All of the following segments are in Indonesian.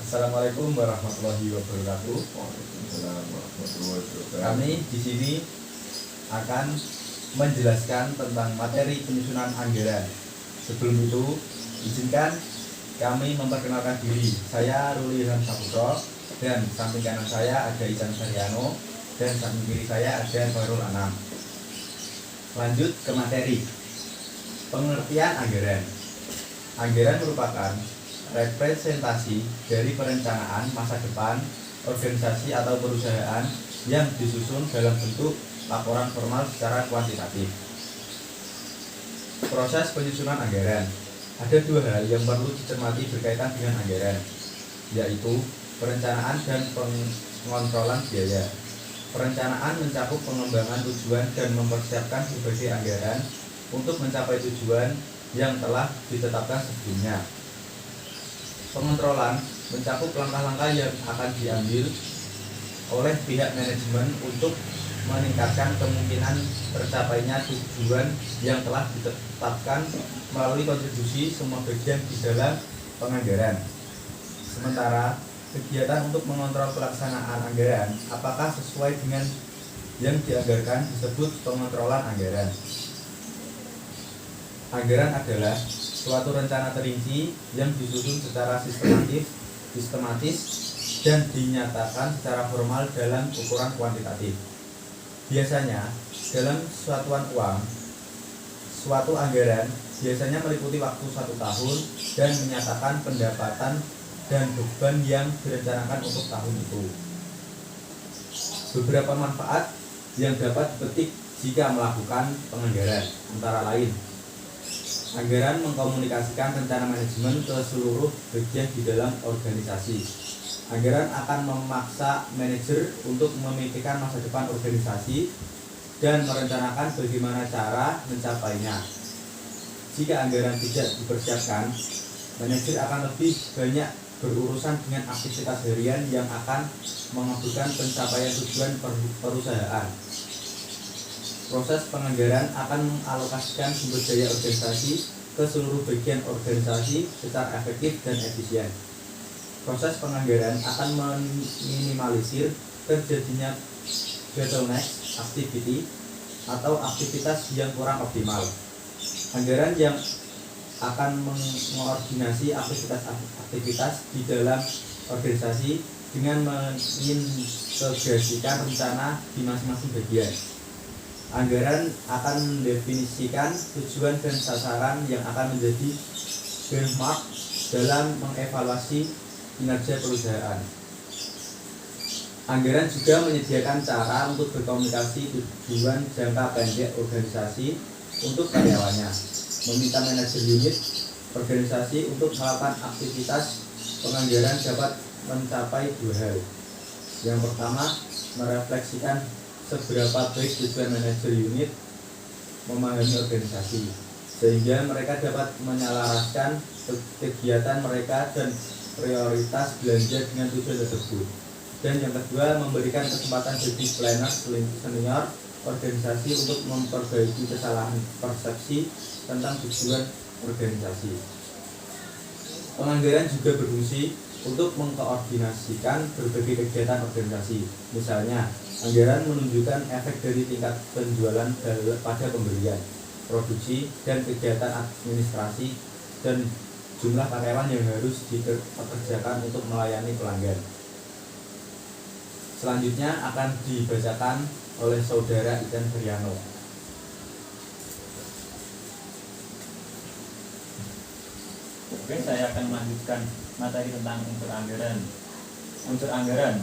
Assalamualaikum warahmatullahi wabarakatuh. Waalaikumsalam warahmatullahi wabarakatuh. Kami di sini akan menjelaskan tentang materi penyusunan anggaran. Sebelum itu, izinkan kami memperkenalkan diri. Saya Ruli Ilham Saputra, dan samping kanan saya ada Ican Saryano, dan samping kiri saya ada Farul Anam. Lanjut ke materi. Pengertian anggaran. Anggaran merupakan representasi dari perencanaan masa depan organisasi atau perusahaan yang disusun dalam bentuk laporan formal secara kuantitatif. Proses penyusunan anggaran. Ada dua hal yang perlu dicermati berkaitan dengan anggaran, yaitu perencanaan dan pengontrolan biaya. Perencanaan mencakup pengembangan tujuan dan mempersiapkan berbagai anggaran untuk mencapai tujuan yang telah ditetapkan sebelumnya. Pengontrolan mencakup langkah-langkah yang akan diambil oleh pihak manajemen untuk meningkatkan kemungkinan tercapainya tujuan yang telah ditetapkan melalui kontribusi semua bagian di dalam penganggaran. Sementara kegiatan untuk mengontrol pelaksanaan anggaran apakah sesuai dengan yang dianggarkan disebut pengontrolan anggaran. Anggaran adalah suatu rencana terinci yang disusun secara sistematis dan dinyatakan secara formal dalam ukuran kuantitatif. Biasanya dalam satuan uang, suatu anggaran biasanya meliputi waktu 1 tahun dan menyatakan pendapatan dan beban yang direncanakan untuk tahun itu. Beberapa manfaat yang dapat dipetik jika melakukan penganggaran antara lain: anggaran mengkomunikasikan rencana manajemen ke seluruh bagian di dalam organisasi. Anggaran akan memaksa manajer untuk memikirkan masa depan organisasi dan merencanakan bagaimana cara mencapainya. Jika anggaran tidak dipersiapkan, manajer akan lebih banyak berurusan dengan aktivitas harian yang akan mengabulkan pencapaian tujuan perusahaan. Proses penganggaran akan mengalokasikan sumber daya organisasi ke seluruh bagian organisasi secara efektif dan efisien. Proses penganggaran akan meminimalisir terjadinya bottleneck activity atau aktivitas yang kurang optimal. Anggaran yang akan mengkoordinasi aktivitas di dalam organisasi dengan mengintegrasikan rencana di masing-masing bagian. Anggaran akan mendefinisikan tujuan dan sasaran yang akan menjadi benchmark dalam mengevaluasi kinerja perusahaan. Anggaran juga menyediakan cara untuk berkomunikasi tujuan jangka pendek organisasi untuk karyawannya, meminta manajer unit organisasi untuk melakukan aktivitas penganggaran dapat mencapai 2 hal. Yang pertama, merefleksikan seberapa baik tujuan manajer unit memahami organisasi, sehingga mereka dapat menyelaraskan kegiatan mereka dan prioritas belanja dengan tujuan tersebut. Dan yang kedua, memberikan kesempatan bagi planner senior organisasi untuk memperbaiki kesalahan persepsi tentang tujuan organisasi. Penganggaran juga berfungsi untuk mengkoordinasikan berbagai kegiatan organisasi. Misalnya, anggaran menunjukkan efek dari tingkat penjualan pada pembelian, produksi, dan kegiatan administrasi, dan jumlah karyawan yang harus dipekerjakan untuk melayani pelanggan. Selanjutnya akan dibacakan oleh Saudara Ican Saryano. Oke, saya akan melanjutkan materi tentang unsur anggaran. Unsur anggaran,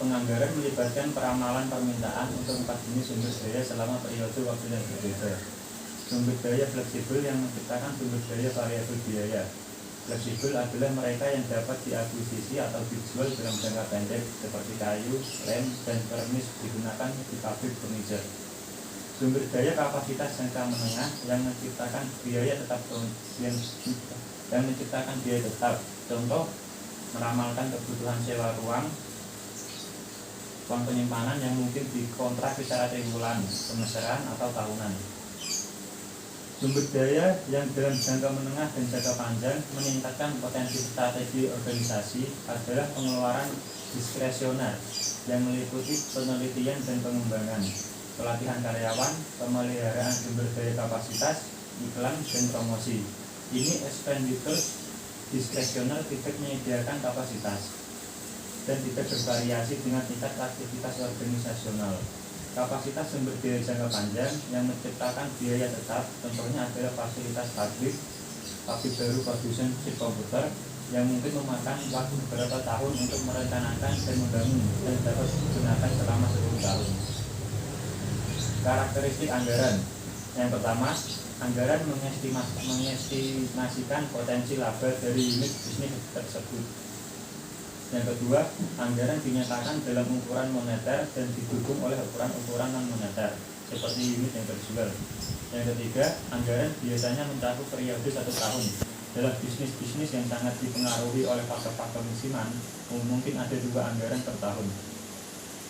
penganggaran melibatkan peramalan permintaan untuk 4 jenis sumber daya selama periode waktu yang berbeda. Sumber daya fleksibel yang menciptakan sumber daya variabel biaya. Fleksibel adalah mereka yang dapat diakuisisi atau dijual dalam jangka pendek seperti kayu, lem, dan pernis digunakan di pabrik furniture. Sumber daya kapasitas jangka menengah yang menciptakan biaya tetap. Contoh, meramalkan kebutuhan sewa ruang penyimpanan yang mungkin dikontrak secara triwulan, semesteran, atau tahunan. Sumber daya yang dalam jangka menengah dan jangka panjang meningkatkan potensi strategi organisasi adalah pengeluaran diskresioner yang meliputi penelitian dan pengembangan, pelatihan karyawan, pemeliharaan sumber daya kapasitas, iklan, dan promosi. Ini expenditure diskresioner tidak menyediakan kapasitas dan tidak bervariasi dengan tingkat aktivitas organisasional. Kapasitas sumber daya jangka panjang yang menciptakan biaya tetap contohnya adalah fasilitas pabrik baru produsen chip komputer yang mungkin memakan waktu beberapa tahun untuk merencanakan dan membangun dan dapat digunakan selama 10 tahun. Karakteristik anggaran. Yang pertama, anggaran mengestimasikan potensi laba dari unit bisnis tersebut. Yang kedua, anggaran dinyatakan dalam ukuran moneter dan didukung oleh ukuran-ukuran non-moneter seperti unit yang terjual. Yang ketiga, anggaran biasanya mencakup periode 1 tahun. Dalam bisnis-bisnis yang sangat dipengaruhi oleh faktor-faktor musiman, mungkin ada 2 anggaran per tahun.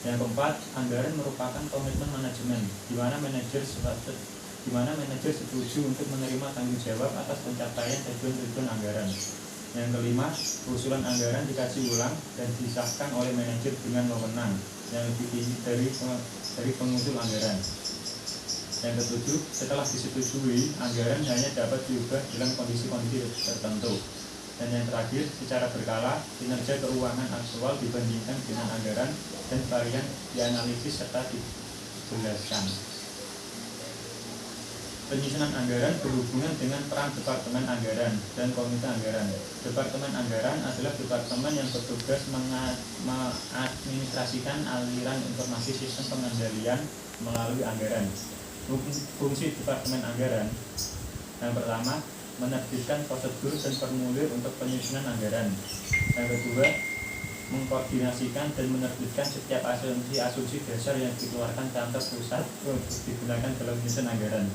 Yang keempat, anggaran merupakan komitmen manajemen, di mana manajer setuju untuk menerima tanggung jawab atas pencapaian tujuan-tujuan anggaran. Yang kelima, usulan anggaran dikaji ulang dan disahkan oleh manajer dengan wewenang yang lebih tinggi dari pengusul anggaran. Yang ketujuh, setelah disetujui, anggaran hanya dapat diubah dalam kondisi-kondisi tertentu. Dan yang terakhir, secara berkala, kinerja keuangan aktual dibandingkan dengan anggaran dan varian dianalisis serta dijelaskan. Penyusunan anggaran berhubungan dengan peran Departemen Anggaran dan Komite Anggaran. Departemen Anggaran adalah departemen yang bertugas mengadministrasikan aliran informasi sistem pengendalian melalui anggaran. Fungsi Departemen Anggaran yang pertama, menerbitkan prosedur dan formulir untuk penyusunan anggaran. Yang kedua, mengkoordinasikan dan menerbitkan setiap asumsi dasar yang dikeluarkan kantor pusat untuk digunakan dalam penyusunan anggaran.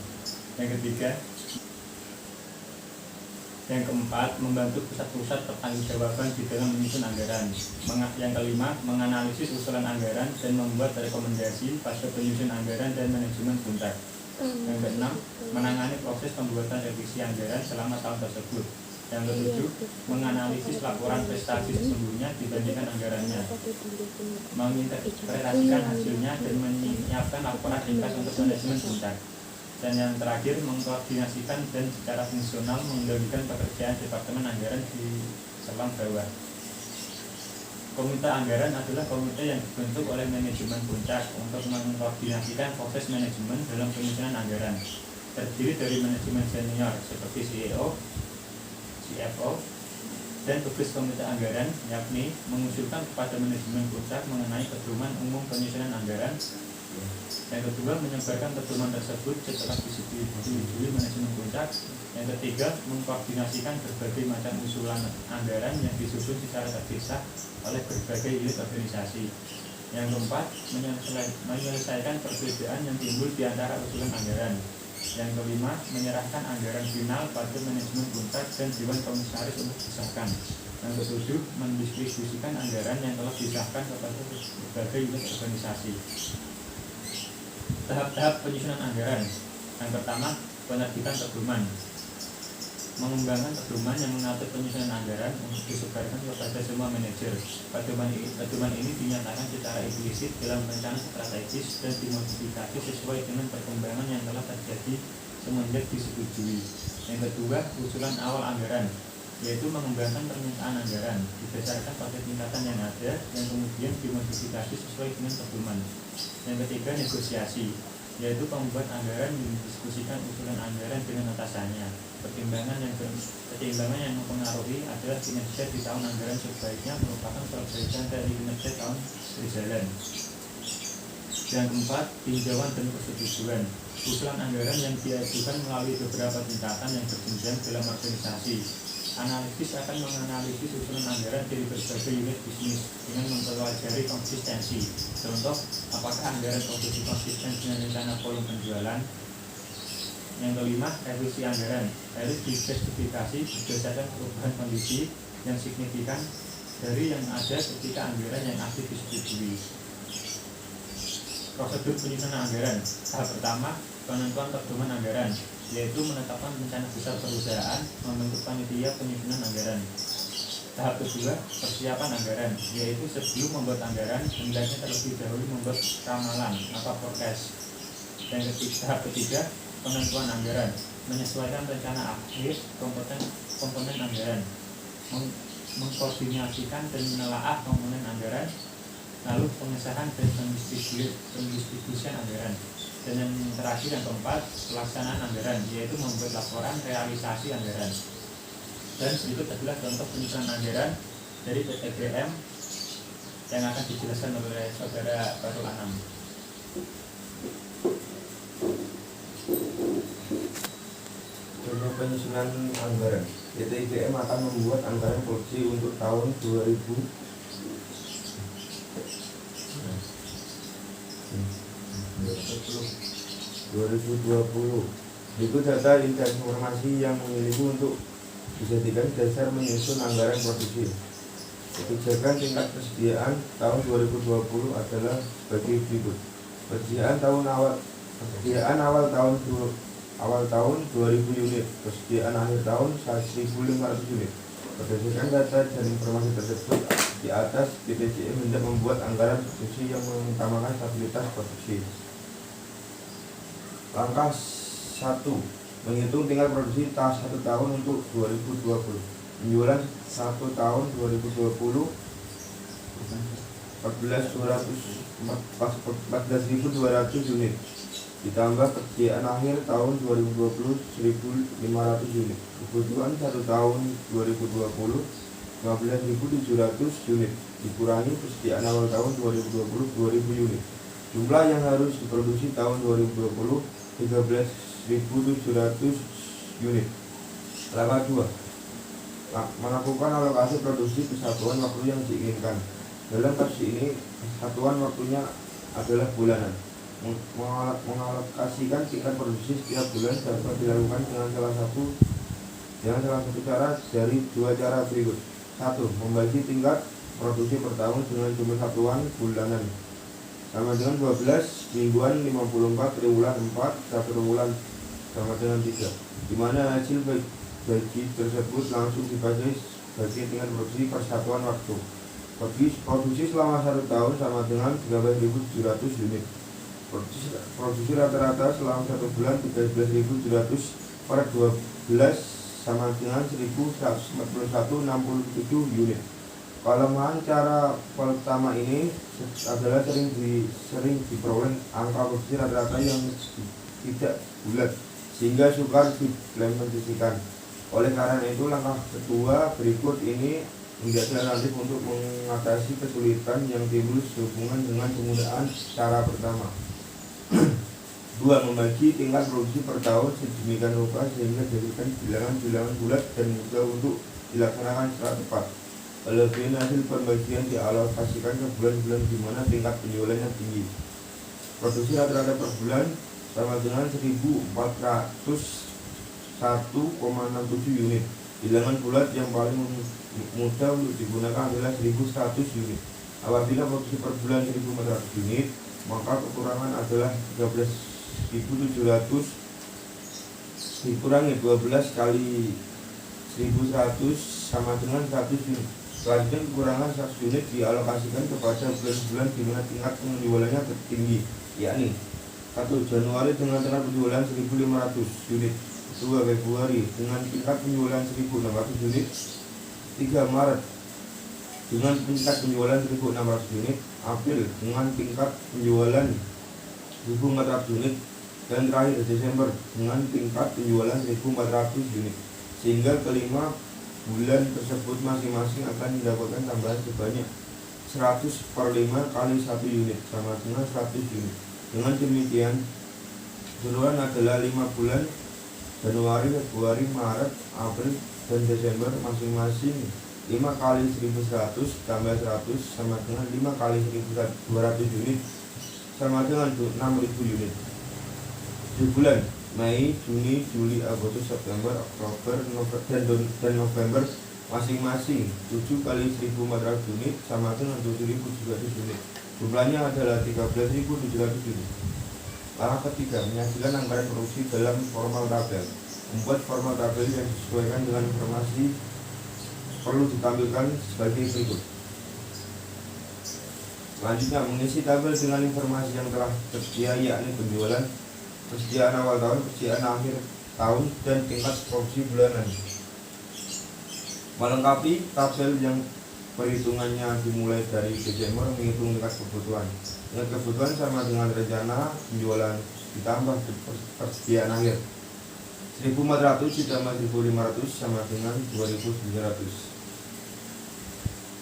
Yang ketiga, yang keempat, membantu pusat-pusat pertanggungjawaban di dalam menyusun anggaran. Yang kelima, menganalisis usulan anggaran dan membuat rekomendasi pada penyusun anggaran dan manajemen puncak. Yang keenam, menangani proses pembuatan revisi anggaran selama tahun tersebut. Yang ketujuh, menganalisis laporan prestasi sesungguhnya dibandingkan anggarannya, menginterpretasikan hasilnya dan menyiapkan laporan ringkas untuk manajemen puncak. Dan yang terakhir, mengkoordinasikan dan secara fungsional mengendalikan pekerjaan Departemen Anggaran di selang bawah. Komite Anggaran adalah komite yang dibentuk oleh manajemen puncak untuk mengkoordinasikan proses manajemen dalam penyusunan anggaran. Terdiri dari manajemen senior seperti CEO, CFO, dan tugas komite anggaran yakni mengusulkan kepada manajemen puncak mengenai pedoman umum penyusunan anggaran. Yang kedua, menyebarkan pedoman tersebut setelah disetujui manajemen puncak. Yang ketiga, mengkoordinasikan berbagai macam usulan anggaran yang disusun secara terpisah oleh berbagai unit organisasi. Yang keempat, menyelesaikan perbedaan yang timbul di antara usulan anggaran. Yang kelima, menyerahkan anggaran final pada manajemen puncak dan dewan komisaris untuk disahkan. Yang ketujuh, mendistribusikan anggaran yang telah disahkan kepada berbagai unit organisasi. Tahap-tahap penyusunan anggaran. Yang pertama, penerbitan pedoman. Mengembangkan pedoman yang mengatur penyusunan anggaran untuk disebarkan kepada semua manajer. Pedoman ini dinyatakan secara implisit dalam rencana strategis dan dimodifikasi sesuai dengan perkembangan yang telah terjadi semenjak disetujui. Yang kedua, usulan awal anggaran, yaitu mengembangkan permintaan anggaran berdasarkan pada tingkatan yang ada yang kemudian dimodifikasi sesuai dengan pedoman. Yang ketiga, negosiasi, yaitu pembuat anggaran mendiskusikan usulan anggaran dengan atasannya. Pertimbangan yang mempengaruhi adalah kinerja di tahun anggaran sebaiknya merupakan perbaikan dari kinerja tahun berjalan. Yang keempat, tinjauan dan persetujuan. Usulan anggaran yang diajukan melalui beberapa tingkatan yang berjenjang dalam organisasi. Analisis akan menganalisis usulan anggaran dari berbagai unit bisnis dengan mempelajari konsistensi. Contoh, apakah anggaran produksi konsisten dengan rencana volume penjualan? Yang kelima, revisi anggaran harus dispesifikasi berdasarkan perubahan kondisi yang signifikan dari yang ada ketika anggaran yang aktif disetujui. Prosedur penyusunan anggaran. Tahap pertama, penentuan pedoman anggaran. yaitu menetapkan rencana besar perusahaan, membentuk panitia penyusunan anggaran. Tahap kedua, persiapan anggaran, yaitu sebelum membuat anggaran, hendaknya terlebih dahulu membuat ramalan atau forecast. Dan tahap ketiga, penentuan anggaran, menyesuaikan rencana akhir komponen anggaran, mengkoordinasikan dan menelaah komponen anggaran, lalu pengesahan dan pendistribusian anggaran. Dan yang terakhir, yang keempat, pelaksanaan anggaran, yaitu membuat laporan realisasi anggaran. Dan berikut adalah contoh penyusunan anggaran dari PTGM yang akan dijelaskan oleh saudara Farul Anam. Contoh penyusunan anggaran. PTGM akan membuat anggaran produksi untuk tahun 2020. Berikut data dan informasi yang memiliki untuk dijadikan dasar menyusun anggaran produksi. Kebijakan tingkat persediaan tahun 2020 adalah sebagai berikut. Persediaan awal tahun 2000 unit, persediaan akhir tahun 1.500 unit. Berdasarkan data dan informasi tersebut di atas, PTGM hendak membuat anggaran produksi yang mengutamakan stabilitas produksi. Langkah 1. Menghitung tingkat produksi satu tahun untuk 2020. Penjualan 1 tahun 2020 14.200 unit, ditambah persediaan akhir tahun 2020 1.500 unit. Kebutuhan 1 tahun 2020 15.700 unit, dikurangi persediaan awal tahun 2020 2.000 unit. Jumlah yang harus diproduksi tahun 2020 13.700 unit. Langkah 2. Melakukan alokasi produksi kesatuan waktu yang diinginkan. Dalam kasus ini, satuan waktunya adalah bulanan. Mengalokasikan tingkat produksi setiap bulan dapat dilakukan dengan salah satu cara dari dua cara berikut. 1. Membagi tingkat produksi per tahun dengan jumlah satuan bulanan sama dengan 12, mingguan 54, triwulan 4, 1 bulan sama dengan 3, di mana hasil bagi tersebut langsung dibagi sebagai tingkat produksi per satuan waktu. Produksi selama 1 tahun sama dengan 13.700 unit. Produksi rata-rata selama 1 bulan 13.700 per 12 sama dengan 1.141,67 unit. Kelemahan cara pertama ini adalah sering diperoleh angka produksi rata-rata yang tidak bulat sehingga sukar diimplementasikan. Oleh karena itu, langkah kedua berikut ini menjadi alternatif untuk mengatasi kesulitan yang timbul sehubungan dengan penggunaan cara pertama. 2. Membagi tingkat produksi per tahun sedemikian rupa sehingga dijadikan bilangan-bilangan bulat dan mudah untuk dilaksanakan secara tepat. Kelebihan hasil pembagian dialokasikan ke bulan-bulan di mana tingkat penjualannya tinggi. Produksi rata-rata per bulan sama dengan 1.401,67 unit. Bilangan bulat yang paling mudah untuk digunakan adalah 1.100 unit. Apabila produksi per bulan 1.400 unit, maka kekurangan adalah 13.700 dikurangi 12 kali 1.100 sama dengan 100 unit. Selanjutnya, kekurangan 100 unit dialokasikan kepada bulan-bulan di mana tingkat penjualannya tertinggi, yakni 1. Januari dengan tingkat penjualan 1.500 unit, 2. Februari dengan tingkat penjualan 1.600 unit, 3. Maret dengan tingkat penjualan 1.600 unit, April dengan tingkat penjualan 1.400 unit, dan terakhir Desember dengan tingkat penjualan 1.400 unit. Sehingga kelima bulan tersebut masing-masing akan mendapatkan tambahan sebanyak 100 per 5 kali 1 unit sama dengan 100 unit. Dengan demikian, keseluruhan adalah 5 bulan Januari, Februari, Maret, April, dan Desember masing-masing 5 kali 1.100 tambah 100 sama dengan 5 kali 1.200 unit sama dengan 6.000 unit. Di bulan Mei, Juni, Juli, Agustus, September, Oktober, dan November masing-masing 7 kali 1.400 unit sama dengan 7.700 unit. Jumlahnya adalah 13.700 unit. Langkah ketiga, menyajikan anggaran produksi dalam formal tabel. Membuat formal tabel yang disesuaikan dengan informasi perlu ditampilkan sebagai berikut. Selanjutnya, mengisi tabel dengan informasi yang telah tersedia, yakni penjualan, persediaan awal tahun, persediaan akhir tahun, dan tingkat produksi bulanan. Melengkapi tabel yang perhitungannya dimulai dari Desember menghitung tingkat kebutuhan. Tingkat kebutuhan sama dengan rencana penjualan ditambah persediaan akhir. 1.400 ditambah 1.500 sama dengan 2.900.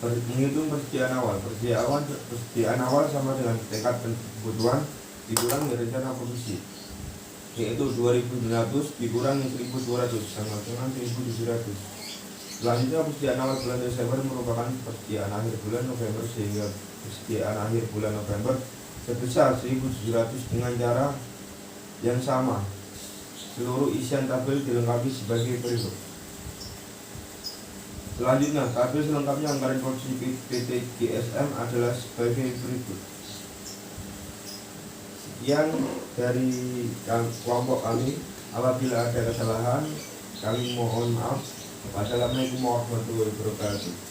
Menghitung persediaan awal. Persediaan awal sama dengan tingkat kebutuhan dikurang dari rencana produksi, yaitu 2.900 dikurangi 1.200 sama dengan 1.700. Selanjutnya, persediaan awal bulan Desember merupakan persediaan akhir bulan November, sehingga persediaan akhir bulan November sebesar 1.700 dengan cara yang sama. Seluruh isian tabel dilengkapi sebagai berikut. Selanjutnya, tabel selengkapnya anggaran produksi PT GSM adalah sebagai berikut. Sekian dari kelompok kami. Apabila ada kesalahan, kami mohon maaf. Wassalamualaikum warahmatullahi wabarakatuh.